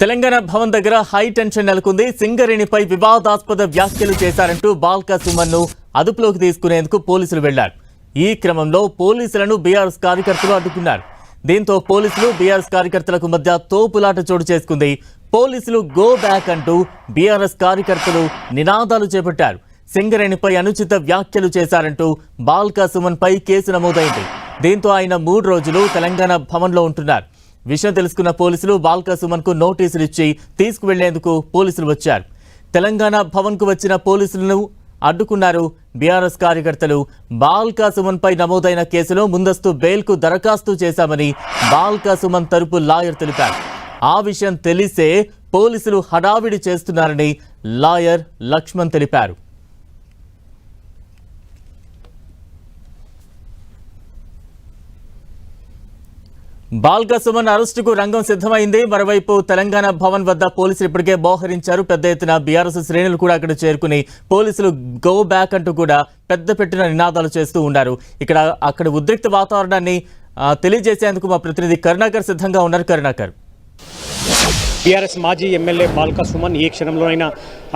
తెలంగాణ భవన్ దగ్గర high tension నెలకొంది. సింగరేణిపై వివాదాస్పద వ్యాఖ్యలు చేశారంటూ బాల్కా సుమన్ను అదుపులోకి తీసుకునేందుకు పోలీసులు వెళ్లారు. ఈ క్రమంలో పోలీసులను బీఆర్ఎస్ కార్యకర్తలు అడ్డుకున్నారు. దీంతో పోలీసులు బీఆర్ఎస్ కార్యకర్తలకు మధ్య తోపులాట చోటు చేసుకుంది. పోలీసులు గో బ్యాక్ అంటూ బీఆర్ఎస్ కార్యకర్తలు నినాదాలు చేపట్టారు. సింగరేణిపై అనుచిత వ్యాఖ్యలు చేశారంటూ బాల్కా సుమన్ పై కేసు నమోదైంది. దీంతో ఆయన 3 రోజులు తెలంగాణ భవన్లో ఉంటున్నారు. విషయం తెలుసుకున్న పోలీసులు బాల్కా సుమన్ కు నోటీసులు ఇచ్చి తీసుకువెళ్లేందుకు పోలీసులు వచ్చారు. తెలంగాణ భవన్ కు వచ్చిన పోలీసులను అడ్డుకున్నారు బీఆర్ఎస్ కార్యకర్తలు. బాల్కా సుమన్ పై నమోదైన కేసులో ముందస్తు బెయిల్ కు దరఖాస్తు చేశామని బాల్కా సుమన్ తరపు లాయర్ తెలిపారు. ఆ విషయం తెలిసే పోలీసులు హడావిడి చేస్తున్నారని లాయర్ లక్ష్మణ్ తెలిపారు. బాల్కా సుమన్ అరెస్టుకు రంగం సిద్ధమైంది. మరోవైపు తెలంగాణ భవన్ వద్ద పోలీసులు ఇప్పటికే మోహరించారు. పెద్ద ఎత్తున బీఆర్ఎస్ శ్రేణులు కూడా అక్కడ చేరుకుని పోలీసులు గో బ్యాక్ అంటూ కూడా పెద్ద పెట్టిన నినాదాలు చేస్తూ ఉన్నారు. అక్కడ ఉద్రిక్త వాతావరణాన్ని తెలియజేసేందుకు మా ప్రతినిధి కరుణాకర్ సిద్ధంగా ఉన్నారు. కరుణాకర్, బీఆర్ఎస్ మాజీ ఎమ్మెల్యే బాల్కా సుమన్ ఏ క్షణంలోనైనా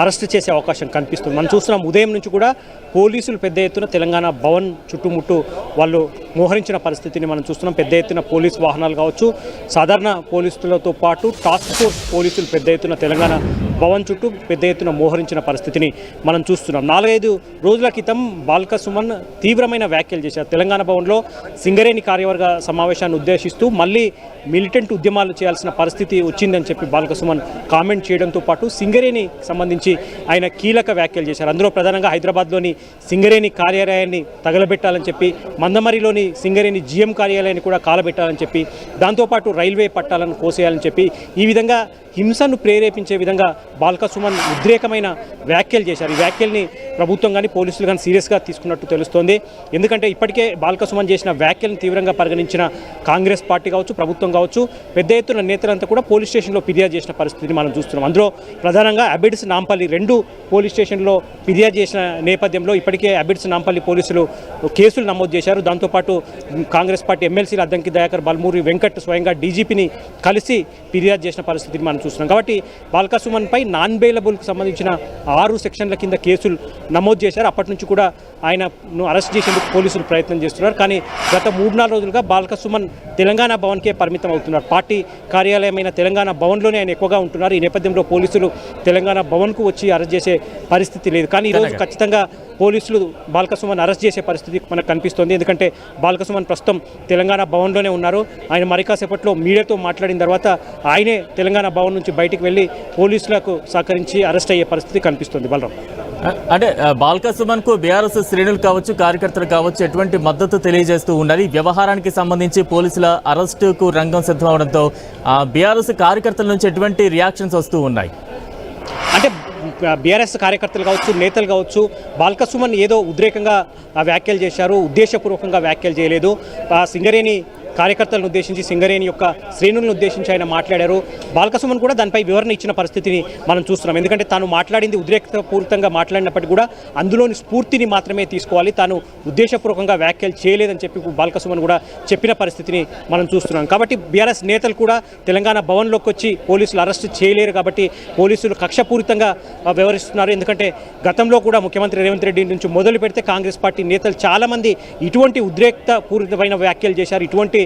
అరెస్ట్ చేసే అవకాశం కనిపిస్తుంది. మనం చూస్తున్నాం, ఉదయం నుంచి కూడా పోలీసులు పెద్ద ఎత్తున తెలంగాణ భవన్ చుట్టుముట్టు వాళ్ళు మోహరించిన పరిస్థితిని మనం చూస్తున్నాం. పెద్ద ఎత్తున పోలీస్ వాహనాలు కావచ్చు, సాధారణ పోలీసులతో పాటు టాస్క్ ఫోర్స్ పోలీసులు పెద్ద ఎత్తున తెలంగాణ భవన్ చుట్టూ పెద్ద ఎత్తున మోహరించిన పరిస్థితిని మనం చూస్తున్నాం. 4-5 రోజుల క్రితం బాల్కా సుమన్ తీవ్రమైన వ్యాఖ్యలు చేశారు. తెలంగాణ భవన్లో సింగరేణి కార్యవర్గ సమావేశాన్ని ఉద్దేశిస్తూ మళ్ళీ మిలిటెంట్ ఉద్యమాలు చేయాల్సిన పరిస్థితి వచ్చిందని చెప్పి బాల్కా సుమన్ కామెంట్ చేయడంతో పాటు సింగరేణి సంబంధించి ఆయన కీలక వ్యాఖ్యలు చేశారు. అందులో ప్రధానంగా హైదరాబాద్లోని సింగరేణి కార్యాలయాన్ని తగలబెట్టాలని చెప్పి, మందమరిలోని సింగరేణి జీఎం కార్యాలయాన్ని కూడా కాలబెట్టాలని చెప్పి, దాంతోపాటు రైల్వే పట్టాలను కోసేయాలని చెప్పి ఈ విధంగా హింసను ప్రేరేపించే విధంగా బాల్కా సుమన్ ఉద్రేకమైన వ్యాఖ్యలు చేశారు. ఈ వ్యాఖ్యల్ని ప్రభుత్వం కానీ పోలీసులు కానీ సీరియస్గా తీసుకున్నట్టు తెలుస్తోంది. ఎందుకంటే ఇప్పటికే బాల్కా సుమన్ చేసిన వ్యాఖ్యలను తీవ్రంగా పరిగణించిన కాంగ్రెస్ పార్టీ కావచ్చు, ప్రభుత్వం కావచ్చు, పెద్ద ఎత్తున నేతలంతా కూడా పోలీస్ స్టేషన్లో ఫిర్యాదు చేసిన పరిస్థితిని మనం చూస్తున్నాం. అందులో ప్రధానంగా అబిడ్స్ నాంపల్లి 2 పోలీస్ స్టేషన్లో ఫిర్యాదు చేసిన నేపథ్యంలో ఇప్పటికే అబిడ్స్ నాంపల్లి పోలీసులు కేసులు నమోదు చేశారు. దాంతోపాటు కాంగ్రెస్ పార్టీ ఎమ్మెల్సీలు అద్దంకి దయాకర్, బల్మూరి వెంకట్ స్వయంగా డీజీపీని కలిసి ఫిర్యాదు చేసిన పరిస్థితిని మనం చూస్తున్నాం. కాబట్టి బాల్కా సుమన్ పై నాన్ బెయిలబుల్కి సంబంధించిన 6 సెక్షన్ల కింద కేసులు నమోదు చేశారు. అప్పటి నుంచి కూడా ఆయనను అరెస్ట్ చేసేందుకు పోలీసులు ప్రయత్నం చేస్తున్నారు. కానీ గత 3-4 రోజులుగా బాల్కా సుమన్ తెలంగాణ భవన్కే పరిమితం అవుతున్నారు. పార్టీ కార్యాలయమైన తెలంగాణ భవన్లోనే ఆయన ఎక్కువగా ఉంటున్నారు. ఈ నేపథ్యంలో పోలీసులు తెలంగాణ భవన్కు వచ్చి అరెస్ట్ చేసే పరిస్థితి లేదు. కానీ ఈరోజు ఖచ్చితంగా పోలీసులు బాల్కా సుమన్ అరెస్ట్ చేసే పరిస్థితి మనకు కనిపిస్తోంది. ఎందుకంటే బాల్కా సుమన్ ప్రస్తుతం తెలంగాణ భవన్లోనే ఉన్నారు. ఆయన మరికాసేపట్లో మీడియాతో మాట్లాడిన తర్వాత ఆయనే తెలంగాణ భవన్ నుంచి బయటికి వెళ్ళి పోలీసులకు సహకరించి అరెస్ట్ అయ్యే పరిస్థితి కనిపిస్తుంది. బలరాం, అంటే బాల్కా సుమన్ కు బీఆర్ఎస్ శ్రేణులు కావచ్చు, కార్యకర్తలు కావచ్చు ఎటువంటి మద్దతు తెలియజేస్తూ ఉన్నారు. ఈ వ్యవహారానికి సంబంధించి పోలీసుల అరెస్టుకు రంగం సిద్ధమవడంతో బీఆర్ఎస్ కార్యకర్తల నుంచి ఎటువంటి రియాక్షన్స్ వస్తూ ఉన్నాయి? అంటే బీఆర్ఎస్ కార్యకర్తలు కావచ్చు, నేతలు కావచ్చు, బాల్కా సుమన్ ఏదో ఉద్రేకంగా వ్యాఖ్యలు చేశారు, ఉద్దేశపూర్వకంగా వ్యాఖ్యలు చేయలేదు. సింగరేణి కార్యకర్తలను ఉద్దేశించి, సింగరేణి యొక్క శ్రేణులను ఉద్దేశించి ఆయన మాట్లాడారు. బాల్కా సుమన్ కూడా దానిపై వివరణ ఇచ్చిన పరిస్థితిని మనం చూస్తున్నాం. ఎందుకంటే తాను మాట్లాడింది ఉద్రేకపూరితంగా మాట్లాడినప్పటికీ కూడా అందులోని స్ఫూర్తిని మాత్రమే తీసుకోవాలి, తాను ఉద్దేశపూర్వకంగా వ్యాఖ్యలు చేయలేదని చెప్పి బాల్కా సుమన్ కూడా చెప్పిన పరిస్థితిని మనం చూస్తున్నాం. కాబట్టి బీఆర్ఎస్ నేతలు కూడా తెలంగాణ భవన్లోకి వచ్చి పోలీసులు అరెస్ట్ చేయలేరు. కాబట్టి పోలీసులు కక్షపూరితంగా వ్యవహరిస్తున్నారు. ఎందుకంటే గతంలో కూడా ముఖ్యమంత్రి రేవంత్ రెడ్డి నుంచి మొదలు పెడితే కాంగ్రెస్ పార్టీ నేతలు చాలామంది ఇటువంటి ఉద్రేకపూరితమైన వ్యాఖ్యలు చేశారు. ఇటువంటి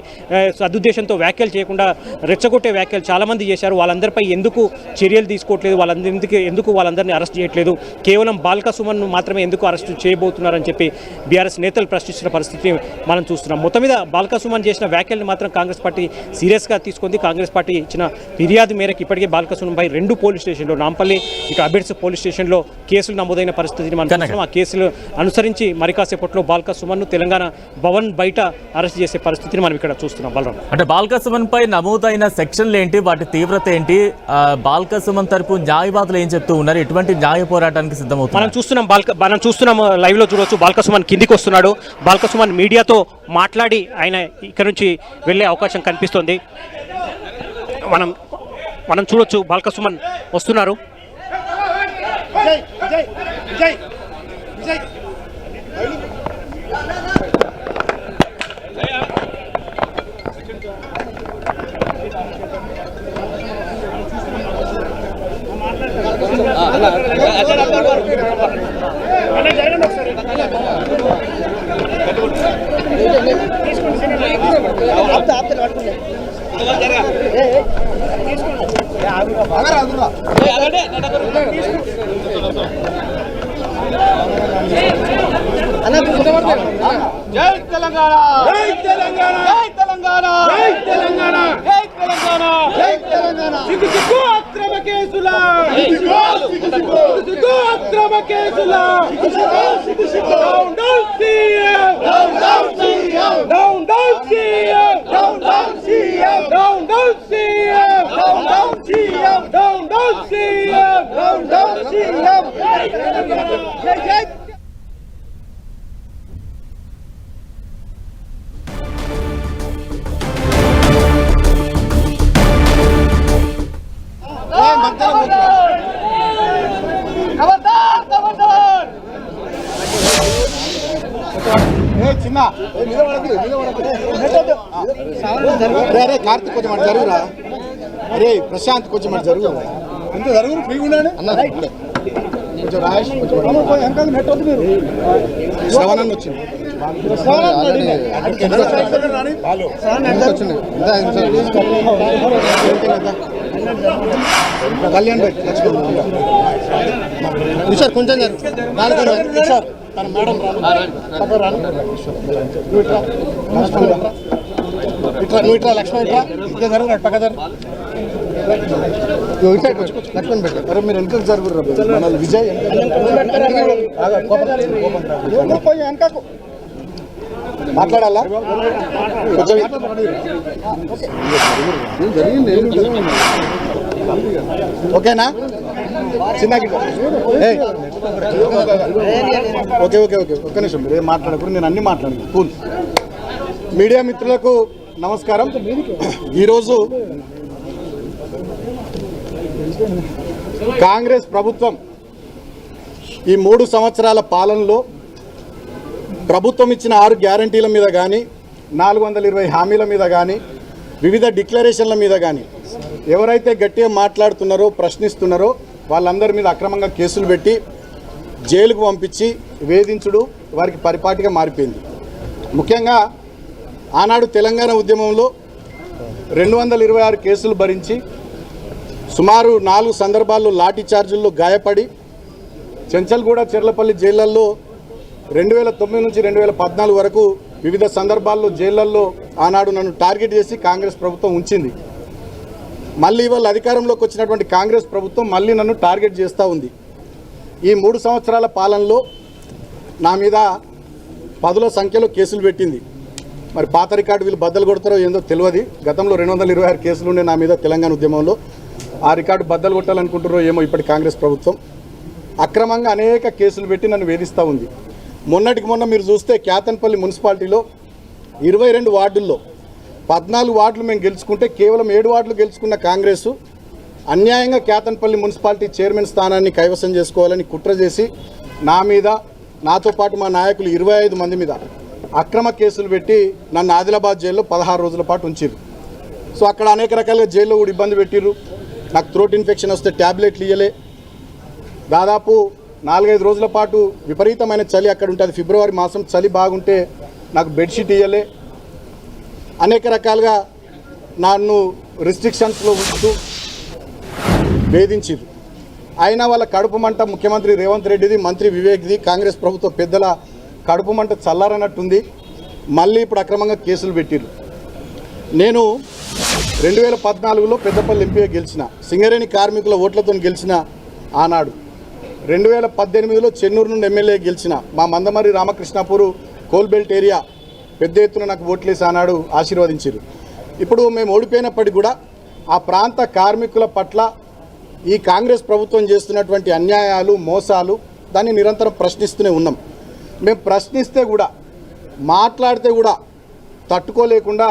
సదుద్దేశంతో వ్యాఖ్యలు చేయకుండా రెచ్చగొట్టే వ్యాఖ్యలు చాలామంది చేశారు. వాళ్ళందరిపై ఎందుకు చర్యలు తీసుకోవట్లేదు, వాళ్ళందరినీ అరెస్ట్ చేయట్లేదు, కేవలం బాల్కా సుమన్ను మాత్రమే ఎందుకు అరెస్ట్ చేయబోతున్నారని చెప్పి బీఆర్ఎస్ నేతలు ప్రశ్నిస్తున్న పరిస్థితిని మనం చూస్తున్నాం. మొత్తం మీద బాల్కా సుమన్ చేసిన వ్యాఖ్యలను మాత్రం కాంగ్రెస్ పార్టీ సీరియస్గా తీసుకుంది. కాంగ్రెస్ పార్టీ ఇచ్చిన ఫిర్యాదు మేరకు ఇప్పటికే బాల్కా సుమన్పై 2 పోలీస్ స్టేషన్లో, నాంపల్లి ఇక అబిడ్స్ పోలీస్ స్టేషన్లో కేసులు నమోదైన పరిస్థితిని మనం చూస్తున్నాం. ఆ కేసులు అనుసరించి మరికాసేపట్లో బాల్కా సుమన్ను తెలంగాణ భవన్ బయట అరెస్ట్ చేసే పరిస్థితిని మనం ఇక్కడ చూస్తున్నాం. బలరాం, అంటే బాల్కా సుమన్ పై నమోదైన సెక్షన్లు ఏంటి, వాటి తీవ్రత ఏంటి, బాల్కా సుమన్ తరపు న్యాయవాదులు ఏం చెప్తూ ఉన్నారు, ఎటువంటి న్యాయ పోరాటానికి సిద్ధమవుతుంది? మనం చూస్తున్నాం లైవ్ లో చూడవచ్చు. బాల్కా సుమన్ కిందికి వస్తున్నాడు. బాల్కా సుమన్ మీడియాతో మాట్లాడి ఆయన ఇక్కడ నుంచి వెళ్ళే అవకాశం కనిపిస్తోంది. మనం చూడొచ్చు, బాల్కా సుమన్ వస్తున్నారు. జై తెలంగాణ జై తెలంగాణ జై తెలంగాణ జై తెలంగాణ జై తెలంగాణ జై తెలంగాణ సిగ్గు అక్రమ కేసుల సిగ్గు అక్రమ కేసుల down down CM down down CM down down CM down down CM down down CM down down CM down down CM down down CM జై తెలంగాణ జై జై చిన్న అరే కార్తీక్ కొంచెం అటు జరుగురా అరే ప్రశాంత్ కొంచెం అటు జరుగు ఇంత జరుగు ఫ్రీ ఉండండి అన్న కొంచెం రాయేష్ శ్రవణ్ వచ్చింది కళ్యాణ్ బయట సార్ కొంచెం సార్ తన మేడం నువ్వు ఇట్లా లక్ష్మణ్ ఇట్లా ఇదే జరుగు పక్క లక్ష్మణ్ పెట్ట అరే మీరు వెనకకు జరుగురు విజయ్ వెనకకు మాట్లాడాలా కొంచెం ఓకేనా చిన్న ఓకే ఓకే ఓకే ఒక్క నిమిషం మీరు ఏం మాట్లాడకూడదు నేను అన్ని మాట్లాడను కూల్ మీడియా మిత్రులకు నమస్కారం ఈరోజు కాంగ్రెస్ ప్రభుత్వం ఈ 3 సంవత్సరాల పాలనలో ప్రభుత్వం ఇచ్చిన 6 గ్యారంటీల మీద కానీ 420 హామీల మీద కానీ వివిధ డిక్లరేషన్ల మీద కానీ ఎవరైతే గట్టిగా మాట్లాడుతున్నారో ప్రశ్నిస్తున్నారో వాళ్ళందరి మీద అక్రమంగా కేసులు పెట్టి జైలుకు పంపించి వేధించుడు వారికి పరిపాటిగా మారిపోయింది. ముఖ్యంగా ఆనాడు తెలంగాణ ఉద్యమంలో 226 కేసులు భరించి సుమారు 4 సందర్భాల్లో లాఠీ చార్జీల్లో గాయపడి చెంచల్గూడ చెర్లపల్లి జైళ్లలో 2009 నుంచి 2014 వరకు వివిధ సందర్భాల్లో జైళ్లలో ఆనాడు నన్ను టార్గెట్ చేసి కాంగ్రెస్ ప్రభుత్వం ఉంచింది. మళ్ళీ ఇవాళ అధికారంలోకి వచ్చినటువంటి కాంగ్రెస్ ప్రభుత్వం మళ్ళీ నన్ను టార్గెట్ చేస్తూ ఉంది. ఈ 3 సంవత్సరాల పాలనలో నా మీద 10ల సంఖ్యలో కేసులు పెట్టింది. మరి పాత రికార్డు వీళ్ళు బద్దలు కొడతారో ఏందో తెలియదు. గతంలో 226 కేసులు ఉండే నా మీద తెలంగాణ ఉద్యమంలో. ఆ రికార్డు బద్దలు కొట్టాలనుకుంటారో ఏమో ఇప్పటి కాంగ్రెస్ ప్రభుత్వం. అక్రమంగా అనేక కేసులు పెట్టి నన్ను వేధిస్తూ ఉంది. మొన్నటికి మొన్న మీరు చూస్తే క్యాతన్పల్లి మున్సిపాలిటీలో 22 వార్డుల్లో 14 వార్డులు మేము గెలుచుకుంటే కేవలం 7 వార్డులు గెలుచుకున్న కాంగ్రెస్ అన్యాయంగా క్యాతన్పల్లి మున్సిపాలిటీ చైర్మన్ స్థానాన్ని కైవసం చేసుకోవాలని కుట్ర చేసి నా మీద నాతో పాటు మా నాయకులు 25 మంది మీద అక్రమ కేసులు పెట్టి నన్ను ఆదిలాబాద్ జైల్లో 16 రోజుల పాటు ఉంచారు. సో అక్కడ అనేక రకాలుగా జైల్లో కూడా ఇబ్బంది పెట్టిర్రు. నాకు థ్రోట్ ఇన్ఫెక్షన్ వస్తే ట్యాబ్లెట్లు ఇవ్వలే. దాదాపు 4-5 రోజుల పాటు విపరీతమైన చలి అక్కడ ఉంటుంది. ఫిబ్రవరి మాసం చలి బాగుంటే నాకు బెడ్షీట్ ఇవ్వలే. అనేక రకాలుగా నన్ను రిస్ట్రిక్షన్స్లో ఉంచుతూ వేధించారు. అయినా వాళ్ళ కడుపు మంట ముఖ్యమంత్రి రేవంత్ రెడ్డిది, మంత్రి వివేక్ది, కాంగ్రెస్ ప్రభుత్వ పెద్దల కడుపు మంట చల్లారనట్టుంది. మళ్ళీ ఇప్పుడు అక్రమంగా కేసులు పెట్టిరు. నేను 2014లో పెద్దపల్లి ఎంపీగా గెలిచిన, సింగరేణి కార్మికుల ఓట్లతో గెలిచిన ఆనాడు. 2018లో చెన్నూరు నుండి ఎమ్మెల్యే గెలిచిన మా మందమరి రామకృష్ణాపూర్ కోల్బెల్ట్ ఏరియా పెద్ద ఎత్తున నాకు ఓట్లేసి ఆనాడు ఆశీర్వదించారు. ఇప్పుడు మేము ఓడిపోయినప్పటికీ కూడా ఆ ప్రాంత కార్మికుల పట్ల ఈ కాంగ్రెస్ ప్రభుత్వం చేస్తున్నటువంటి అన్యాయాలు, మోసాలు దాన్ని నిరంతరం ప్రశ్నిస్తూనే ఉన్నాం. మేము ప్రశ్నిస్తే కూడా, మాట్లాడితే కూడా తట్టుకోలేకుండా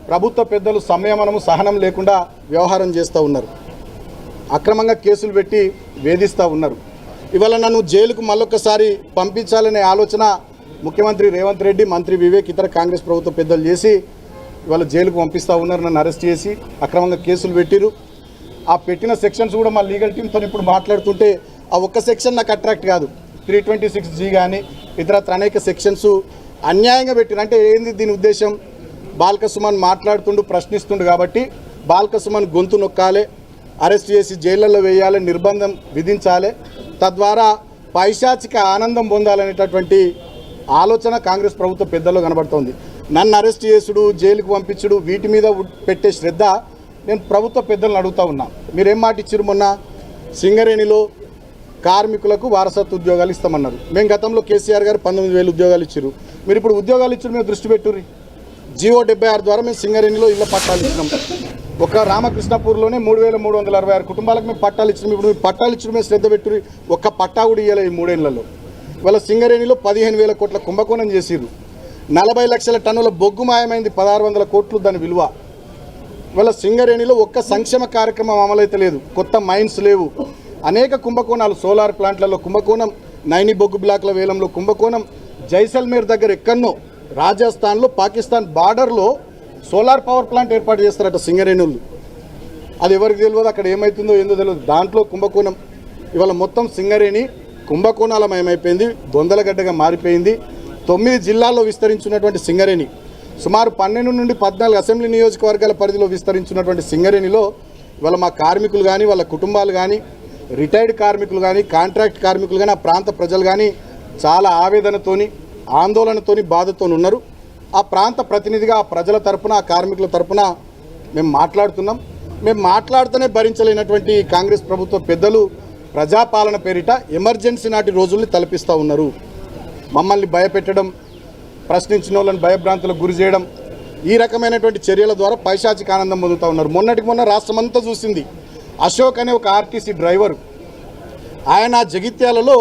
ప్రభుత్వ పెద్దలు సంయమనము, సహనం లేకుండా వ్యవహారం చేస్తూ ఉన్నారు. అక్రమంగా కేసులు పెట్టి వేధిస్తూ ఉన్నారు. ఇవాళ నన్ను జైలుకు మళ్ళొక్కసారి పంపించాలనే ఆలోచన ముఖ్యమంత్రి రేవంత్ రెడ్డి, మంత్రి వివేక్, ఇతర కాంగ్రెస్ ప్రభుత్వ పెద్దలు చేసి ఇవాళ జైలుకు పంపిస్తూ ఉన్నారు. నన్ను అరెస్ట్ చేసి అక్రమంగా కేసులు పెట్టిరు. ఆ పెట్టిన సెక్షన్స్ కూడా మా లీగల్ టీంతో ఇప్పుడు మాట్లాడుతుంటే ఆ ఒక్క సెక్షన్ నాకు అట్రాక్ట్ కాదు. 326G కానీ ఇతరత్ర అనేక సెక్షన్స్ అన్యాయంగా పెట్టిన. అంటే ఏంది దీని ఉద్దేశం? బాల్క సుమన్ మాట్లాడుతుండు, ప్రశ్నిస్తుండు కాబట్టి బాల్క సుమన్ గొంతు నొక్కాలి, అరెస్ట్ చేసి జైళ్ళల్లో వేయాలి, నిర్బంధం విధించాలి, తద్వారా పైశాచిక ఆనందం పొందాలనేటటువంటి ఆలోచన కాంగ్రెస్ ప్రభుత్వ పెద్దల్లో కనబడుతోంది. నన్ను అరెస్ట్ చేసుడు, జైలుకు పంపించుడు, వీటి మీద పెట్టే శ్రద్ధ నేను ప్రభుత్వ పెద్దలను అడుగుతూ ఉన్నా. మీరేం మాట ఇచ్చారు? మొన్న సింగరేణిలో కార్మికులకు వారసత్వ ఉద్యోగాలు ఇస్తామన్నారు. మేము గతంలో కేసీఆర్ గారు 19,000 ఉద్యోగాలు ఇచ్చారు. మీరు ఇప్పుడు ఉద్యోగాలు ఇచ్చారు, మేము దృష్టి పెట్టుర్రి. జీవో 76 ద్వారా మేము సింగరేణిలో ఇళ్ళ పట్టాలు ఇచ్చినాం. ఒక రామకృష్ణపూర్లోనే 3,366 కుటుంబాలకు మేము పట్టాలు ఇచ్చినాం. ఇప్పుడు మీరు పట్టాలు ఇచ్చిన మేము శ్రద్ధ పెట్టుర్రి. ఒక్క పట్టా కూడా ఇవ్వలేదు ఈ 3 ఏళ్లలో. ఇవాళ సింగరేణిలో 15,000 కోట్ల కుంభకోణం చేసిర్రు. 40 లక్షల టన్నుల బొగ్గు మాయమైంది, 1,600 కోట్లు దాని విలువ. ఇవాళ సింగరేణిలో ఒక్క సంక్షేమ కార్యక్రమం అమలైతే లేదు, కొత్త మైన్స్ లేవు, అనేక కుంభకోణాలు. సోలార్ ప్లాంట్లలో కుంభకోణం, నైని బొగ్గు బ్లాక్ల వేలంలో కుంభకోణం, జైసల్మేర్ దగ్గర ఎక్కడనో రాజస్థాన్లో పాకిస్తాన్ బార్డర్లో సోలార్ పవర్ ప్లాంట్ ఏర్పాటు చేస్తారట సింగరేణులు. అది ఎవరికి తెలియదు, అక్కడ ఏమవుతుందో ఏందో తెలియదు, దాంట్లో కుంభకోణం. ఇవాళ మొత్తం సింగరేణి కుంభకోణాలమయమైపోయింది, బొందలగడ్డగా మారిపోయింది. 9 జిల్లాల్లో విస్తరించినటువంటి సింగరేణి, సుమారు 12 నుండి 14 అసెంబ్లీ నియోజకవర్గాల పరిధిలో విస్తరించినటువంటి సింగరేణిలో ఇవాళ మా కార్మికులు కానీ, వాళ్ళ కుటుంబాలు కానీ, రిటైర్డ్ కార్మికులు కానీ, కాంట్రాక్ట్ కార్మికులు కానీ, ఆ ప్రాంత ప్రజలు కానీ చాలా ఆవేదనతోని, ఆందోళనతోని, బాధతో ఉన్నారు. ఆ ప్రాంత ప్రతినిధిగా ఆ ప్రజల తరపున, ఆ కార్మికుల తరపున మేము మాట్లాడుతున్నాం. మేము మాట్లాడుతూనే భరించలేనటువంటి కాంగ్రెస్ ప్రభుత్వ పెద్దలు ప్రజాపాలన పేరిట ఎమర్జెన్సీ నాటి రోజుల్ని తలపిస్తూ ఉన్నారు. మమ్మల్ని భయపెట్టడం, ప్రశ్నించిన వాళ్ళని భయభ్రాంతులకు గురి చేయడం, ఈ రకమైనటువంటి చర్యల ద్వారా పైశాచిక ఆనందం పొందుతూ ఉన్నారు. మొన్నటికి మొన్న రాష్ట్రమంతా చూసింది. అశోక్ అనే ఒక ఆర్టీసీ డ్రైవరు, ఆయన జగిత్యాలలో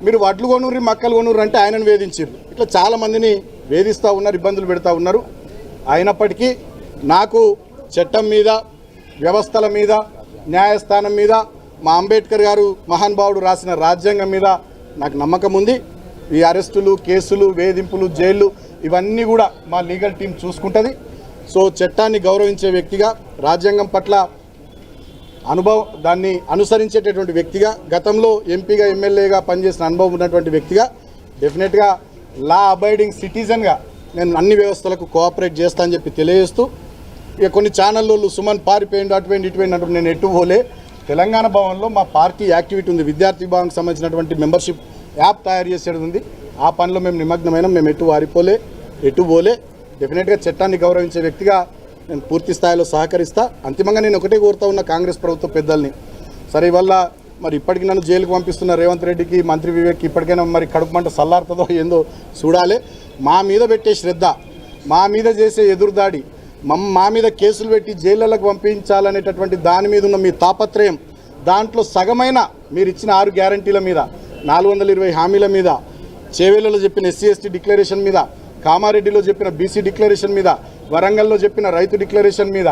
మీరు వడ్లు కొనుర్రి, మక్కలు కొనుర్రి అంటే ఆయనను వేధించారు. ఇట్లా చాలామందిని వేధిస్తూ ఉన్నారు, ఇబ్బందులు పెడతా ఉన్నారు. అయినప్పటికీ నాకు చట్టం మీద, వ్యవస్థల మీద, న్యాయస్థానం మీద, మా అంబేద్కర్ గారు మహానుభావుడు రాసిన రాజ్యాంగం మీద నాకు నమ్మకం ఉంది. ఈ అరెస్టులు, కేసులు, వేధింపులు, జైళ్ళు ఇవన్నీ కూడా మా లీగల్ టీం చూసుకుంటుంది. సో చట్టాన్ని గౌరవించే వ్యక్తిగా, రాజ్యాంగం పట్ల దాన్ని అనుసరించేటటువంటి వ్యక్తిగా, గతంలో ఎంపీగా, ఎమ్మెల్యేగా పనిచేసిన అనుభవం ఉన్నటువంటి వ్యక్తిగా, డెఫినెట్గా లా అబైడింగ్ సిటిజన్గా నేను అన్ని వ్యవస్థలకు కోఆపరేట్ చేస్తా అని చెప్పి తెలియజేస్తూ, ఇక కొన్ని ఛానళ్ళు సుమన్ పారిపోయిండు, అటువంటి ఇటువంటి అంటే నేను ఎటు పోలే. తెలంగాణ భవన్లో మా పార్టీ యాక్టివిటీ ఉంది, విద్యార్థి భవన్కి సంబంధించినటువంటి మెంబర్షిప్ యాప్ తయారు చేసేది ఉంది. ఆ పనిలో మేము నిమగ్నమైన, మేము ఎటు పోలే. డెఫినెట్గా చట్టాన్ని గౌరవించే వ్యక్తిగా నేను పూర్తి స్థాయిలో సహకరిస్తా. అంతిమంగా నేను ఒకటే కోరుతా ఉన్న కాంగ్రెస్ ప్రభుత్వ పెద్దల్ని, సరే ఇవల్ల మరి ఇప్పటికి నన్ను జైలుకు పంపిస్తున్న రేవంత్ రెడ్డికి, మంత్రి వివేక్కి ఇప్పటికైనా మరి కడుపు మంట సల్లారుతుందో ఏందో చూడాలి. మా మీద పెట్టే శ్రద్ధ, మా మీద చేసే ఎదురుదాడి, మా మీద కేసులు పెట్టి జైళ్ళకు పంపించాలనేటటువంటి దాని మీద ఉన్న మీ తాపత్రయం, దాంట్లో సగమైన మీరు ఇచ్చిన 6 గ్యారంటీల మీద, 420 హామీల మీద, చేవేళ్లలో చెప్పిన SC/ST డిక్లరేషన్ మీద, కామారెడ్డిలో చెప్పిన BC డిక్లరేషన్ మీద, వరంగల్లో చెప్పిన రైతు డిక్లరేషన్ మీద,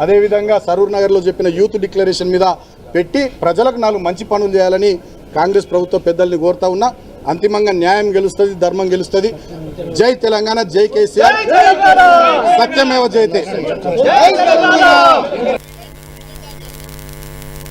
అదేవిధంగా సరూర్ నగర్లో చెప్పిన యూత్ డిక్లరేషన్ మీద పెట్టి ప్రజలకు 4 మంచి పనులు చేయాలని కాంగ్రెస్ ప్రభుత్వ పెద్దల్ని కోరుతా ఉన్నా. అంతిమంగా న్యాయం గెలుస్తుంది, ధర్మం గెలుస్తుంది. జై తెలంగాణ, జై కేసీఆర్, సత్యమేవ జయతే.